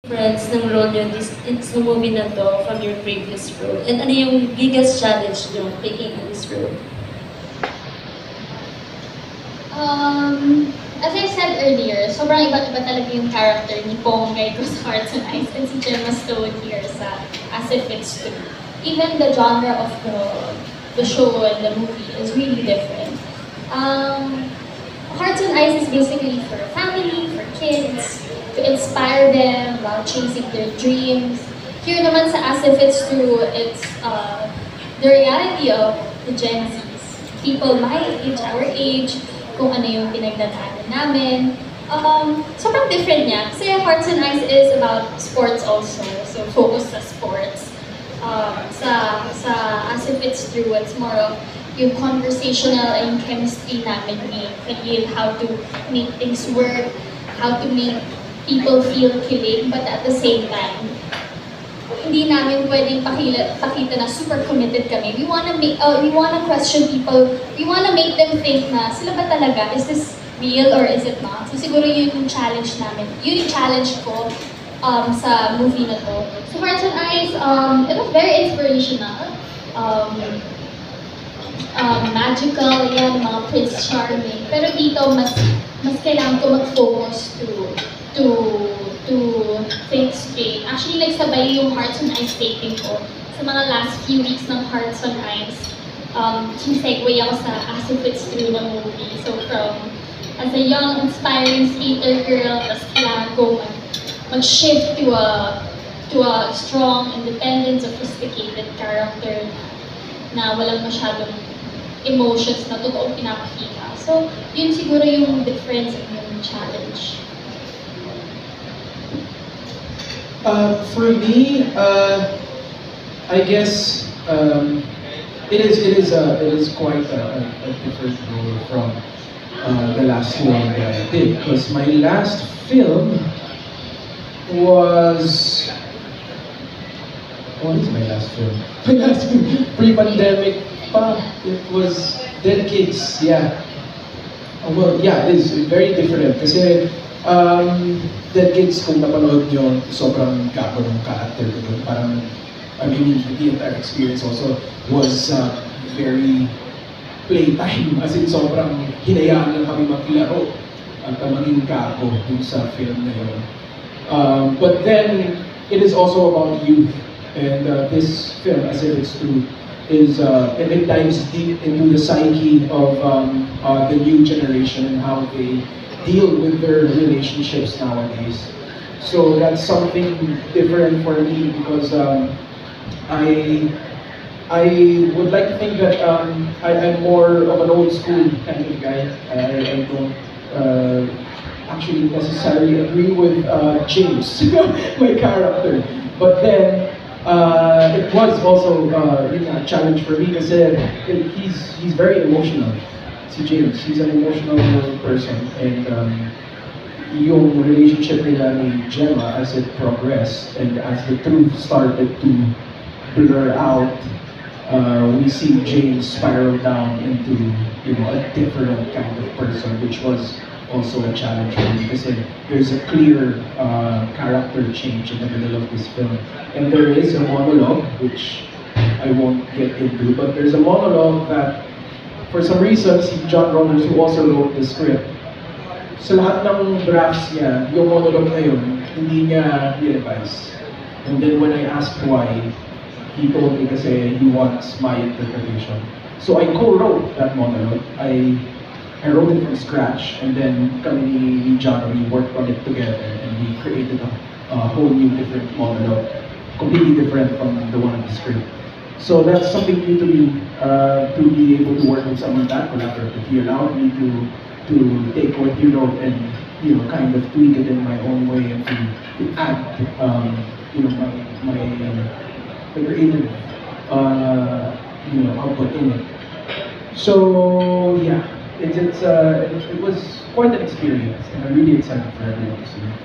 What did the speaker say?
Friends ng role nyo sa movie na to from your previous role? And ano yung biggest challenge nyo taking on this role? As I said earlier, sobrang iba-iba talaga yung character ni Ponggay ko sa Hearts and Eyes and si Gemma Stone here sa As If It's True. Even the genre of the show and the movie is really different. Hearts and Eyes is basically for family, for kids, to inspire them while chasing their dreams. Here naman sa As If It's True, it's the reality of the Gen Zs. People my age, our age, kung ano yung pinagdadaanan namin. Sobrang different niya. Kasi Hearts and Eyes is about sports also. So, focus sa sports. Sa As If It's True, it's more of yung conversational and chemistry namin ni Khalil, how to make things work, how to make people feel kilig, but at the same time, hindi namin pwedeng pakita na super committed kami. We wanna question people. We wanna make them think na sila ba talaga? Is this real or is it not? So siguro yun yung challenge namin. Yun yung challenge ko sa movie na to. So Hearts and Eyes, it was very inspirational. Magical, yan, mga Prince Charming. Pero dito, mas kailangan ko mag-focus to think straight. Actually, nagsabay yung Hearts and Eyes taping ko sa mga last few weeks ng Hearts and Eyes. Sumisegue ako sa As If It's True na movie. So as a young, inspiring skater girl, tapos kailangan ko mag-shift to a strong, independent, sophisticated character na walang masyadong emotions na totoong pinapakita. So, yun siguro yung difference and yung challenge. For me, I guess it is quite a different role from the last one that I did, because my last film was, what is my last film? My last film, pre-pandemic pa, it was Dead Kids, yeah. Well, yeah, it is very different kasi Dead Kids, kung napanood nyo, sobrang gago ng character ko dun. Parang, I mean, the entire experience also was very playtime. As in, sobrang hinayaan lang kami maglaro at maging gago dun sa film na yun. But then, it is also about youth. And this film, As If It's True, is it dives deep into the psyche of the new generation and how they deal with their relationships nowadays. So that's something different for me because I would like to think that I'm more of an old school kind of guy. I don't actually necessarily agree with James, my character. But then it was also a challenge for me because he's very emotional. Si James, he's an emotional person, and yung relationship nila ni Gemma as it progressed and as the truth started to blur out, we see James spiral down into a different kind of person, which was also a challenge for me because there's a clear character change in the middle of this film, and there is a monologue which I won't get into, but there's a monologue that for some reason si John Rogers, who also wrote the script, sa lahat ng drafts niya, yung monologue na yun, hindi niya i-revise. And then when I asked why, he told me kasi he wants my interpretation. So I co-wrote that monologue. I wrote it from scratch, and then kami ni John, we worked on it together, and we created a whole new different monologue, completely different from the one in the script. So that's something new to me, to be able to work with someone that collaborative. He allowed me to take what he wrote and kind of tweak it in my own way and to add my creative output in it. So yeah. It was quite an experience, and I'm really excited for everyone to see it.